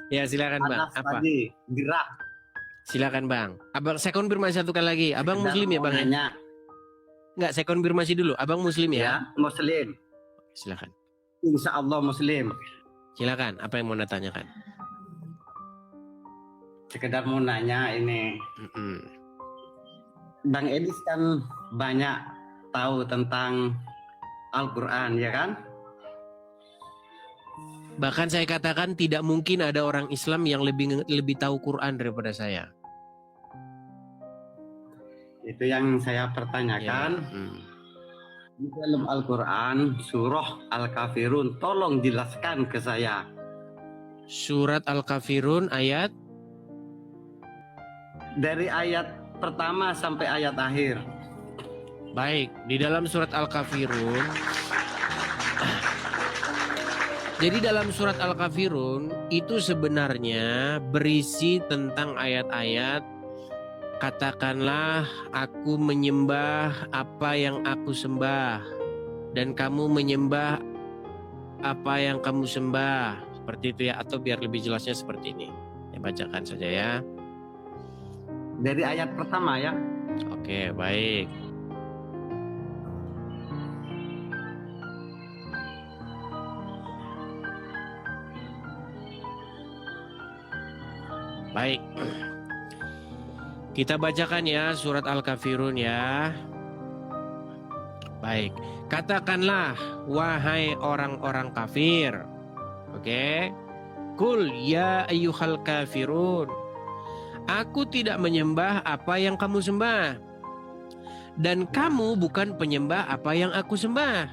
Ya silakan Bang. Panas Apa? tadi, gerak. Silakan Bang. Abang saya konfirmasi satu kali lagi. Abang Sekedar Muslim ya mau Bang ya? nanya. Enggak, saya konfirmasi dulu. Abang Muslim ya? Ya, Muslim. Silakan. Insya Allah Muslim. Silakan. Apa yang mau Anda tanyakan? Sekedar mau nanya ini. Bang Edis kan banyak tahu tentang Al-Quran, ya kan? Bahkan saya katakan tidak mungkin ada orang Islam yang lebih tahu Quran daripada saya. Itu yang saya pertanyakan. Ya. Di dalam Al-Quran, surah Al-Kafirun, tolong jelaskan ke saya. Surat Al-Kafirun ayat? Dari ayat pertama sampai ayat akhir. Baik, di dalam surat Al-Kafirun. Jadi dalam surat Al-Kafirun itu sebenarnya berisi tentang ayat-ayat katakanlah aku menyembah apa yang aku sembah dan kamu menyembah apa yang kamu sembah. Seperti itu ya, atau biar lebih jelasnya seperti ini. Saya bacakan saja ya. Dari ayat pertama ya. Oke, baik. Baik. Kita bacakan ya surat Al-Kafirun ya. Baik. Katakanlah wahai orang-orang kafir. Oke. Kul ya ayyuhal kafirun. Aku tidak menyembah apa yang kamu sembah. Dan kamu bukan penyembah apa yang aku sembah.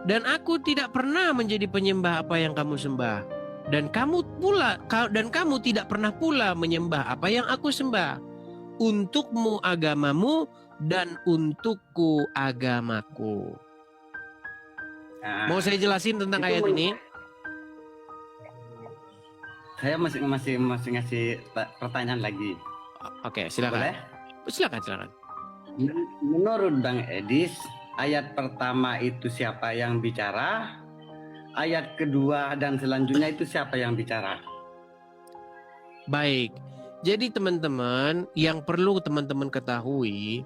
Dan aku tidak pernah menjadi penyembah apa yang kamu sembah. Dan kamu tidak pernah pula menyembah apa yang aku sembah. Untukmu agamamu dan untukku agamaku. Mau saya jelasin tentang ayat ini? Saya masih ngasih pertanyaan lagi. Oke, silakan. Boleh? Silakan. Menurut Bang Edis, ayat pertama itu siapa yang bicara? Ayat kedua dan selanjutnya itu siapa yang bicara? Baik. Jadi teman-teman, yang perlu teman-teman ketahui,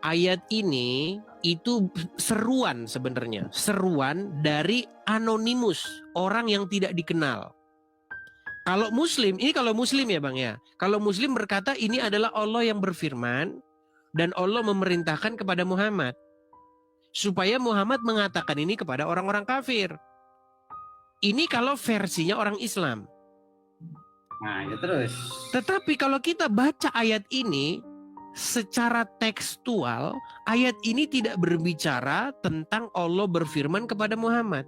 ayat ini itu seruan sebenarnya. Seruan dari anonimus, orang yang tidak dikenal. Kalau Muslim ya Bang ya. Kalau Muslim berkata ini adalah Allah yang berfirman dan Allah memerintahkan kepada Muhammad. Supaya Muhammad mengatakan ini kepada orang-orang kafir. Ini kalau versinya orang Islam. Nah, ya terus. Tetapi kalau kita baca ayat ini secara tekstual, ayat ini tidak berbicara tentang Allah berfirman kepada Muhammad.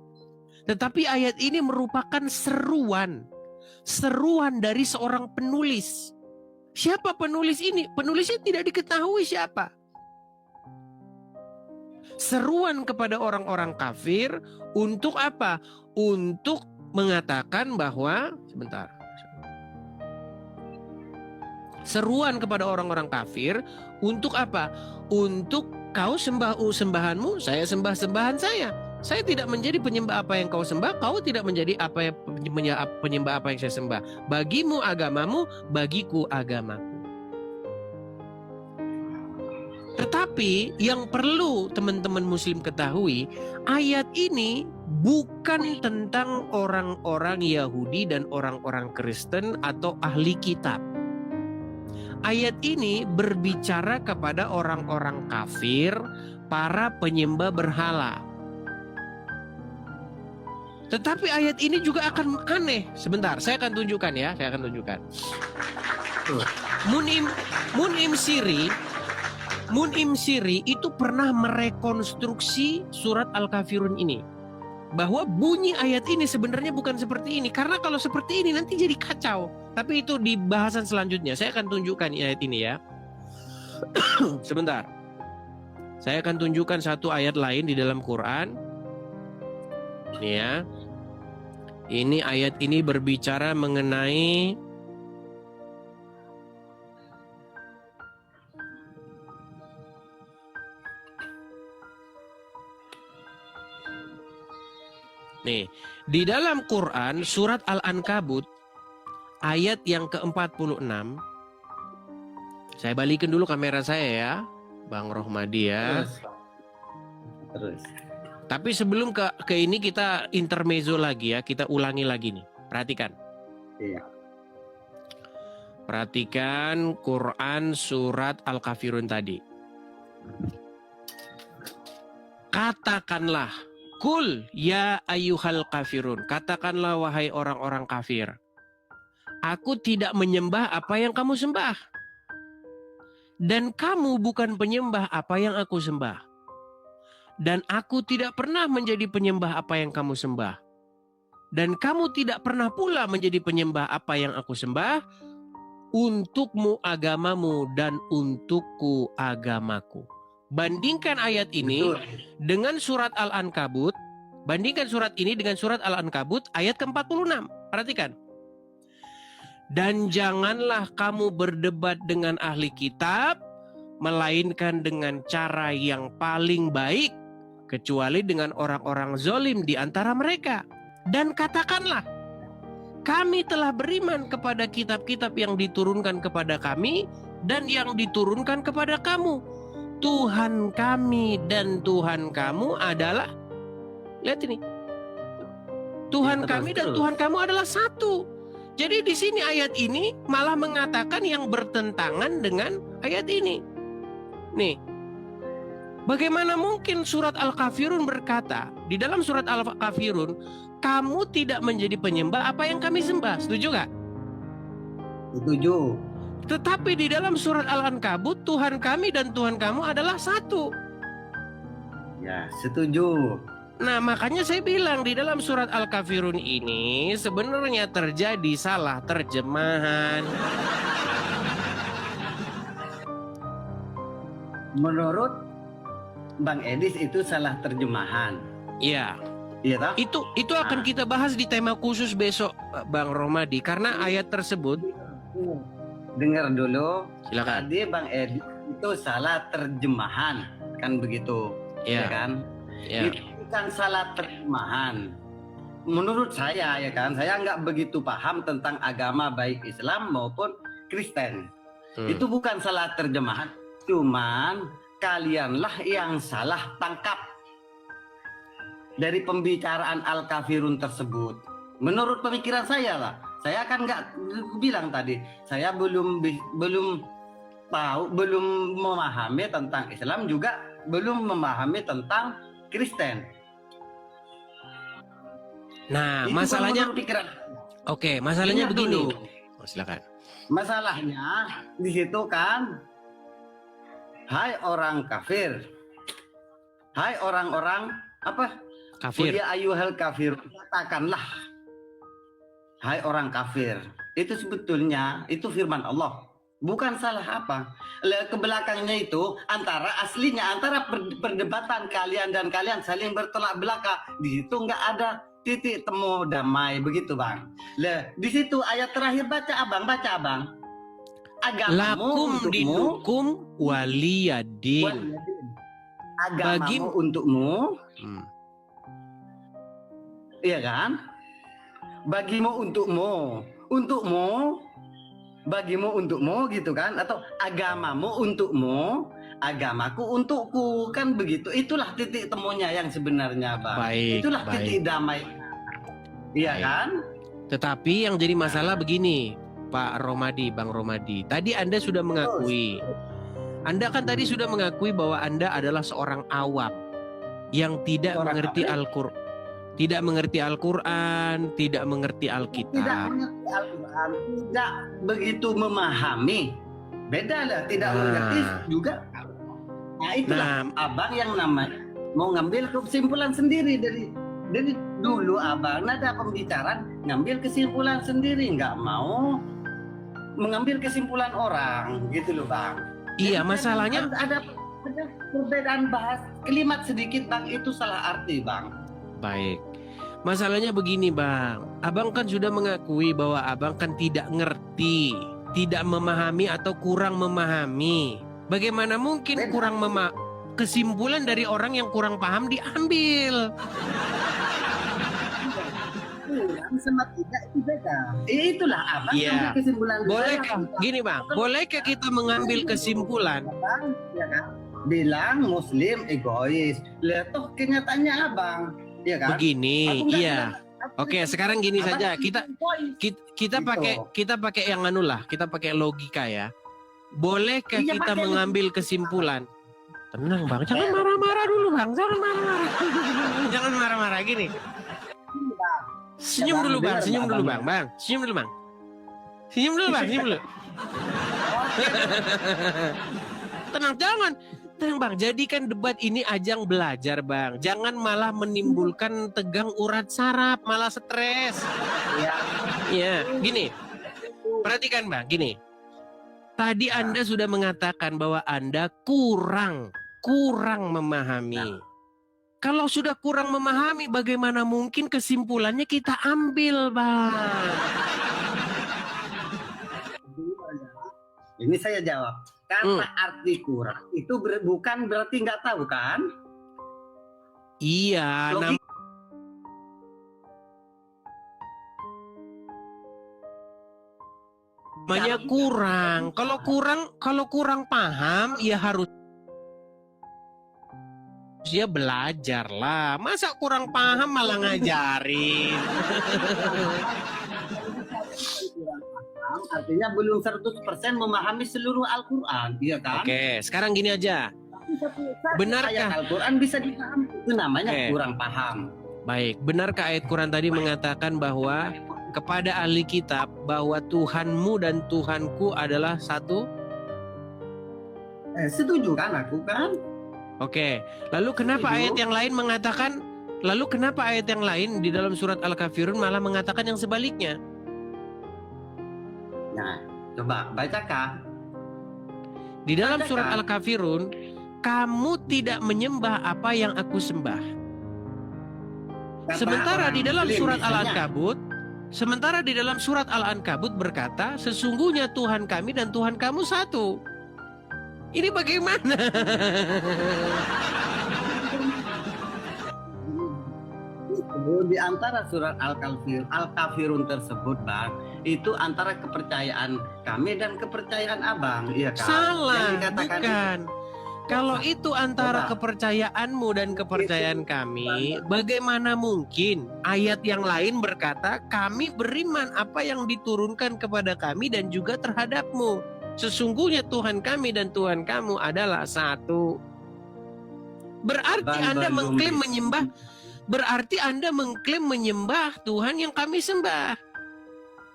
Tetapi ayat ini merupakan seruan dari seorang penulis. Siapa penulis ini? Penulisnya tidak diketahui siapa. Seruan kepada orang-orang kafir untuk apa? Untuk mengatakan bahwa seruan kepada orang-orang kafir untuk apa? Untuk kau sembah sembahanmu, saya sembah sembahan saya. Saya tidak menjadi penyembah apa yang kau sembah, kau tidak menjadi penyembah apa yang saya sembah. Bagimu agamamu, bagiku agamaku. Tetapi yang perlu teman-teman Muslim ketahui, ayat ini bukan tentang orang-orang Yahudi dan orang-orang Kristen atau ahli kitab. Ayat ini berbicara kepada orang-orang kafir, para penyembah berhala. Tetapi ayat ini juga akan aneh. Sebentar, saya akan tunjukkan ya. Mun'im Siri itu pernah merekonstruksi surat Al-Kafirun ini. Bahwa bunyi ayat ini sebenarnya bukan seperti ini. Karena kalau seperti ini nanti jadi kacau. Tapi itu di bahasan selanjutnya. Saya akan tunjukkan ayat ini ya. Sebentar. Saya akan tunjukkan satu ayat lain di dalam Quran. Ini ya. Ini ayat ini berbicara mengenai Nih, di dalam Quran surat Al-Ankabut ayat yang ke-46. Saya balikin dulu kamera saya ya, Bang Rohmadi ya. Terus. Tapi sebelum ke ini kita intermezzo lagi ya, kita ulangi lagi nih. Perhatikan. Iya. Perhatikan Quran surat Al-Kafirun tadi. Katakanlah, kul ya ayyuhal kafirun. Katakanlah wahai orang-orang kafir. Aku tidak menyembah apa yang kamu sembah. Dan kamu bukan penyembah apa yang aku sembah. Dan aku tidak pernah menjadi penyembah apa yang kamu sembah. Dan kamu tidak pernah pula menjadi penyembah apa yang aku sembah. Untukmu agamamu dan untukku agamaku. Bandingkan ayat ini dengan surat Al-Ankabut. Bandingkan surat ini dengan surat Al-Ankabut ayat ke-46. Perhatikan. Dan janganlah kamu berdebat dengan ahli kitab, melainkan dengan cara yang paling baik, kecuali dengan orang-orang zalim di antara mereka. Dan katakanlah, kami telah beriman kepada kitab-kitab yang diturunkan kepada kami dan yang diturunkan kepada kamu. Tuhan kami dan Tuhan kamu adalah, lihat ini, Tuhan kami dan Tuhan kamu adalah satu. Jadi di sini ayat ini malah mengatakan yang bertentangan dengan ayat ini. Nih, bagaimana mungkin surat Al-Kafirun berkata, di dalam surat Al-Kafirun, kamu tidak menjadi penyembah apa yang kami sembah. Setuju gak? Setuju. Tetapi di dalam surat Al-Ankabut, Tuhan kami dan Tuhan kamu adalah satu. Ya, setuju. Nah, makanya saya bilang di dalam surat Al-Kafirun ini sebenarnya terjadi salah terjemahan. Menurut Bang Edis itu salah terjemahan. Iya. Iya tak? Itu akan kita bahas di tema khusus besok, Bang Romadi, karena ayat tersebut. Dengar dulu. Silakan. Tadi Bang Edis itu salah terjemahan, kan begitu? Iya. Ya kan? Ya. Itu bukan salah terjemahan. Menurut saya ya kan, saya nggak begitu paham tentang agama baik Islam maupun Kristen. Itu bukan salah terjemahan, cuman kalianlah yang salah tangkap dari pembicaraan Al-Kafirun tersebut. Menurut pemikiran saya lah, saya kan nggak bilang tadi, saya belum tahu, belum memahami tentang Islam, juga belum memahami tentang Kristen. Nah, Itu masalahnya, oke, masalahnya begini. Oh, silakan. Masalahnya di situ kan, hai orang kafir, hai orang-orang apa? Kafir. Ya ayyuhal kafir, katakanlah, hai orang kafir. Itu sebetulnya itu firman Allah, bukan salah apa. Ke belakangnya itu aslinya antara perdebatan kalian dan kalian saling bertolak belakang. Di situ nggak ada titik temu damai, begitu Bang. Di situ ayat terakhir baca abang. Agamamu Lakum untukmu, dinukum waliyadin. agamamu untukmu, iya kan? Bagimu untukmu, bagimu untukmu gitu kan? Atau agamamu untukmu, agamaku untukku, kan begitu. Itulah titik temunya yang sebenarnya, Bang. Baik, Itulah baik. titik damai. Iya Baik. kan? Tetapi yang jadi masalah begini, Pak Romadi, Bang Romadi. Tadi Anda sudah mengakui. Anda kan tadi sudah mengakui bahwa Anda adalah seorang awam yang tidak mengerti Al-Qur'an. Tidak mengerti Al-Quran, tidak mengerti Tidak Alkitab. mengerti Al-Quran, tidak begitu memahami. Beda lah, tidak mengerti juga. Nah itulah abang yang namanya mau ngambil kesimpulan sendiri dari dulu abang ada pembicaraan ngambil kesimpulan sendiri, nggak mau mengambil kesimpulan orang, gitu loh Bang. Iya, Jadi, masalahnya ada perbedaan bahas kalimat sedikit Bang, itu salah arti Bang. baik. Masalahnya begini Bang, Abang kan sudah mengakui bahwa Abang kan tidak ngerti, tidak memahami atau kurang memahami. Bagaimana mungkin kurang kesimpulan dari orang yang kurang paham diambil? kurang sama tidak itu beda. Itulah apa Iya. kesimpulan Bolehkah saya. gini bang? Bolehkah kita mengambil kesimpulan? Ya kan? Bilang Muslim egois. Lihat toh kenyataannya abang, ya kan? Begini, Aku nggak iya. bilang, aku Oke, bilang, sekarang gini abang saja. egois. Kita pakai yang anu lah. Kita pakai logika ya. Bolehkah Iya, kita pakai mengambil kesimpulan? Tenang bang, jangan marah-marah dulu bang, jangan marah-marah. Jangan marah-marah gini. Senyum dulu bang, senyum dulu bang, senyum dulu bang. Senyum dulu bang, senyum dulu. Tenang, tenang bang. Jadikan debat ini ajang belajar bang. Jangan malah menimbulkan tegang urat saraf, malah stres. Ya. Iya, gini. Perhatikan bang, gini. Tadi Anda sudah mengatakan bahwa Anda kurang memahami. Kalau sudah kurang memahami, bagaimana mungkin kesimpulannya kita ambil, bang? Ini saya jawab. Kata arti kurang itu bukan berarti nggak tahu kan? Iya, namanya kurang. Kalau kurang paham, ya harus dia belajar lah. Masa kurang paham malah ngajarin? Artinya belum 100% memahami seluruh Al-Quran, iya kan? Oke, sekarang gini aja. Benarkah ayat Al-Quran bisa dipahami? Itu namanya kurang paham. Baik, benarkah ayat Quran tadi mengatakan bahwa kepada ahli kitab bahwa Tuhanmu dan Tuhanku adalah satu? Setuju kan aku kan? Oke, lalu kenapa ayat yang lain mengatakan, lalu kenapa ayat yang lain di dalam surat Al-Kafirun malah mengatakan yang sebaliknya? Nah, coba bacakan. Di dalam surat Al-Kafirun, kamu tidak menyembah apa yang aku sembah. Sementara di dalam surat Al-Ankabut, berkata, sesungguhnya Tuhan kami dan Tuhan kamu satu. Ini bagaimana? Di antara surat Al-Kafirun tersebut, Bang, itu antara kepercayaan kami dan kepercayaan Abang, iya kan? Salah, bukan. Kalau itu antara kepercayaanmu dan kepercayaan kami, bagaimana mungkin ayat yang lain berkata, kami beriman apa yang diturunkan kepada kami dan juga terhadapmu. Sesungguhnya Tuhan kami dan Tuhan kamu adalah satu. Berarti Anda mengklaim menyembah, berarti Anda mengklaim menyembah Tuhan yang kami sembah.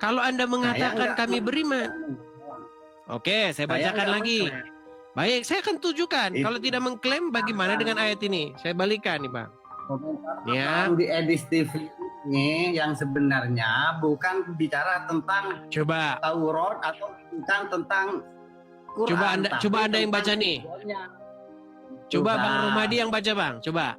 Kalau Anda mengatakan kami beriman. Oke, saya bacakan lagi. Baik, saya akan tunjukkan. Kalau tidak mengklaim, bagaimana dengan ayat ini? Saya balikan nih, Bang. Ya. Di Edis TV ini yang sebenarnya bukan bicara tentang Taurat atau bukan tentang Quran. Coba Anda yang baca nih. Coba Bang Romadi yang baca, Bang. Coba.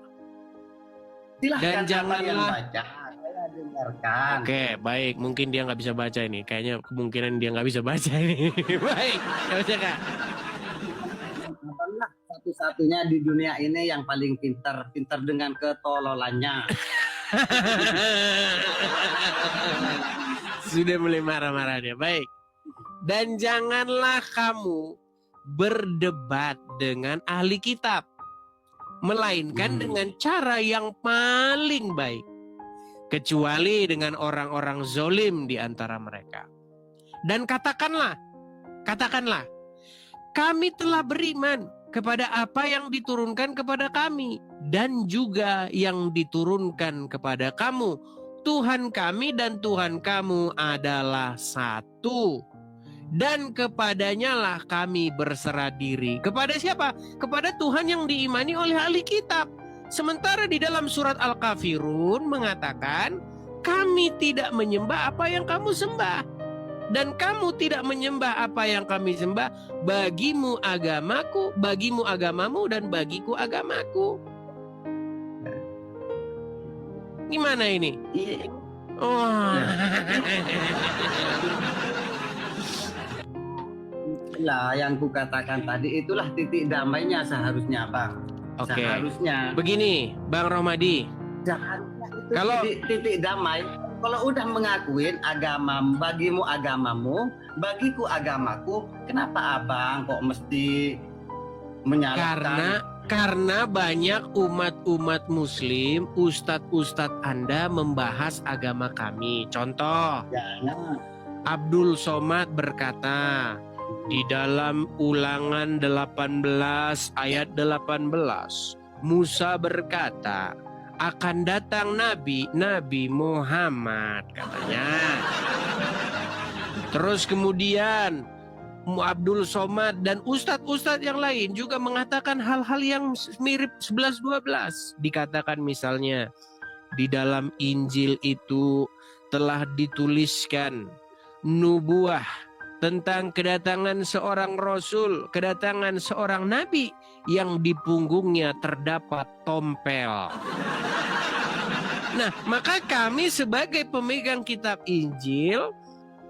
Silahkan. Dan janganlah baca. Saya dengarkan. Oke, baik. Mungkin dia nggak bisa baca ini. Kayaknya kemungkinan dia nggak bisa baca ini. Baik, ya baca Kak. Abanglah satu-satunya di dunia ini yang paling pintar dengan ketololannya. Sudah mulai marah-marah dia. Baik. Dan janganlah kamu berdebat dengan ahli kitab, melainkan dengan cara yang paling baik, kecuali dengan orang-orang zolim di antara mereka. Dan katakanlah, kami telah beriman kepada apa yang diturunkan kepada kami dan juga yang diturunkan kepada kamu. Tuhan kami dan Tuhan kamu adalah satu. Dan kepadanya lah kami berserah diri. Kepada siapa? Kepada Tuhan yang diimani oleh ahli kitab. Sementara di dalam surat Al-Kafirun mengatakan, kami tidak menyembah apa yang kamu sembah. Dan kamu tidak menyembah apa yang kami sembah. Bagimu agamaku, bagimu agamamu, dan bagiku agamaku. Gimana ini? Oh. Lah yang kukatakan tadi itulah titik damainya seharusnya, Bang. Oke. Seharusnya. Begini, Bang Romadi. Jangan itu kalau titik damai kalau udah mengakuin agama, bagimu agamamu, bagiku agamaku, kenapa abang kok mesti menyalahkan? Karena banyak umat-umat muslim, ustadz-ustadz Anda membahas agama kami. Contoh, Jangan. Abdul Somad berkata di dalam Ulangan 18 ayat 18, Musa berkata, akan datang Nabi Muhammad katanya. Terus kemudian Abdul Somad dan ustadz-ustadz yang lain juga mengatakan hal-hal yang mirip 11-12. Dikatakan misalnya di dalam Injil itu telah dituliskan nubuah tentang kedatangan seorang rasul, kedatangan seorang nabi yang di punggungnya terdapat tompel. Nah, maka kami sebagai pemegang kitab Injil,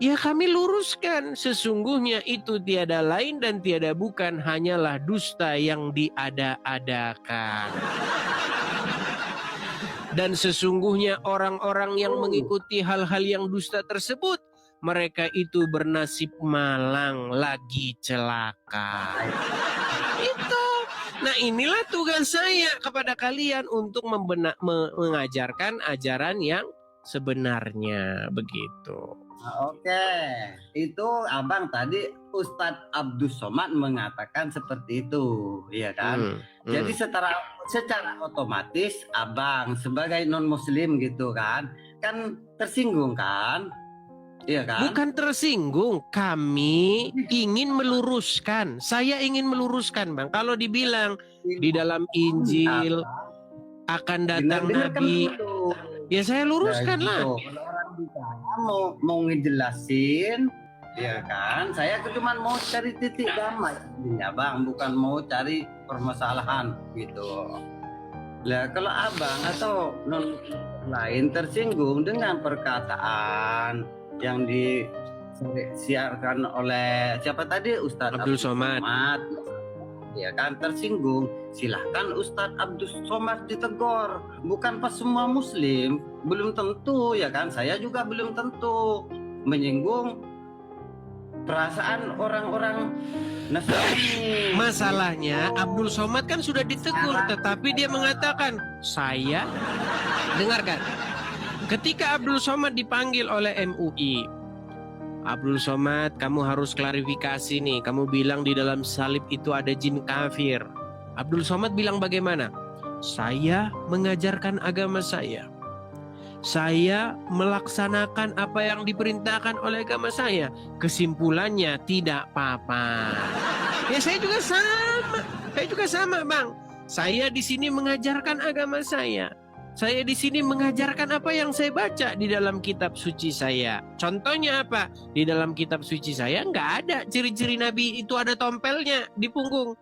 ya kami luruskan, sesungguhnya itu tiada lain dan tiada bukan hanyalah dusta yang diada-adakan. Dan sesungguhnya orang-orang yang mengikuti hal-hal yang dusta tersebut, mereka itu bernasib malang lagi celaka. Itu. Nah, inilah tugas saya kepada kalian untuk mengajarkan ajaran yang sebenarnya begitu. Oke, itu abang tadi Ustadz Abdul Somad mengatakan seperti itu, ya kan? Jadi secara otomatis abang sebagai non Muslim gitu kan tersinggung kan, iya kan? Bukan tersinggung, kami ingin meluruskan. Saya ingin meluruskan, bang. Kalau dibilang di dalam Injil akan datang Nabi, ya saya luruskan lah. Mau ngejelasin, ya kan? Saya cuma mau cari titik damai, ya bang, bukan mau cari permasalahan gitu. Lah kalau abang atau non lain tersinggung dengan perkataan yang disiarkan oleh siapa tadi, Ustadz Abdul Somad, ya kan, tersinggung, silahkan Ustadz Abdul Somad ditegur. Bukan pas semua Muslim, belum tentu, ya kan, saya juga belum tentu menyinggung perasaan orang-orang Nasrani. Masalahnya Abdul Somad kan sudah ditegur, tetapi dia mengatakan, saya dengarkan. Ketika Abdul Somad dipanggil oleh MUI, Abdul Somad, kamu harus klarifikasi nih. Kamu bilang di dalam salib itu ada jin kafir. Abdul Somad bilang bagaimana? Saya mengajarkan agama saya. Saya melaksanakan apa yang diperintahkan oleh agama saya. Kesimpulannya tidak apa-apa. Ya saya juga sama. Saya juga sama, bang. Saya di sini mengajarkan agama saya. Saya di sini mengajarkan apa yang saya baca di dalam kitab suci saya. Contohnya apa? Di dalam kitab suci saya nggak ada ciri-ciri Nabi itu ada tompelnya di punggung.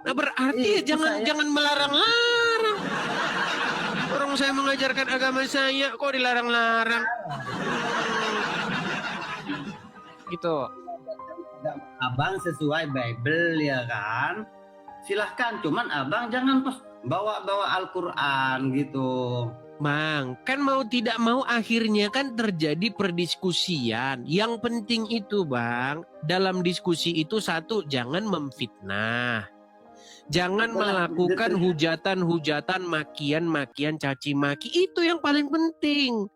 Nah berarti jangan melarang-larang. Orang saya mengajarkan agama saya kok dilarang-larang. Gitu. Abang sesuai Bible, ya kan? Silahkan, cuman abang jangan bawa-bawa Al-Quran gitu. Bang, kan mau tidak mau akhirnya kan terjadi perdiskusian. Yang penting itu, bang, dalam diskusi itu satu, jangan memfitnah. Jangan melakukan hujatan-hujatan, makian-makian, caci maki. Itu yang paling penting.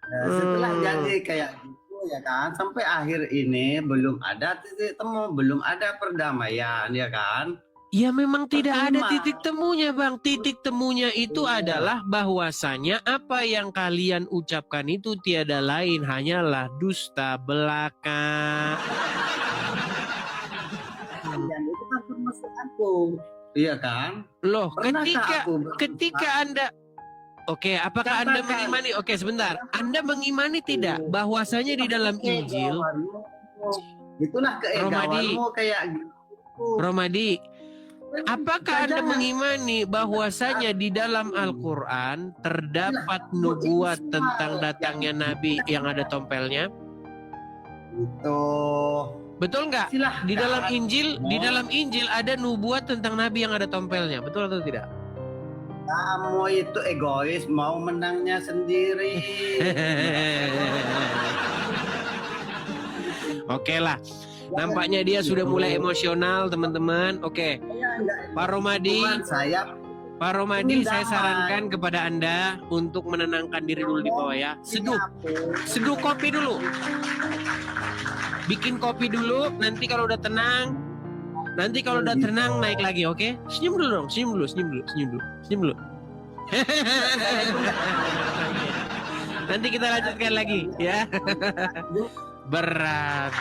Nah, setelah jadi kayak gitu, ya kan, sampai akhir ini belum ada titik temu, belum ada perdamaian, ya kan? Ya memang tidak ada titik temunya, bang. Titik temunya itu adalah bahwasanya apa yang kalian ucapkan itu tiada lain hanyalah dusta belaka. Dan itu kan termasuk aku, iya kan? Loh, ketika Anda, oke, apakah Anda mengimani? Oke, sebentar. Anda mengimani tidak bahwasanya di dalam Injil? Itulah keegawanmu kayak gitu. Romadi, apakah Anda mengimani bahwasanya di dalam Al-Quran terdapat nubuat tentang datangnya Nabi yang ada tompelnya? Itu betul nggak? Di dalam Injil ada nubuat tentang Nabi yang ada tompelnya, betul atau tidak? Kamu itu egois, mau menangnya sendiri. Oke lah. Nampaknya dia sudah mulai emosional, teman-teman. Oke. Pak Romadi, Pak Romadi, saya sarankan kepada Anda untuk menenangkan diri dulu di bawah ya. Seduh kopi dulu. Bikin kopi dulu, nanti kalau udah tenang, naik lagi, oke? Senyum dulu dong, senyum dulu. Nanti kita lanjutkan lagi ya. Berat.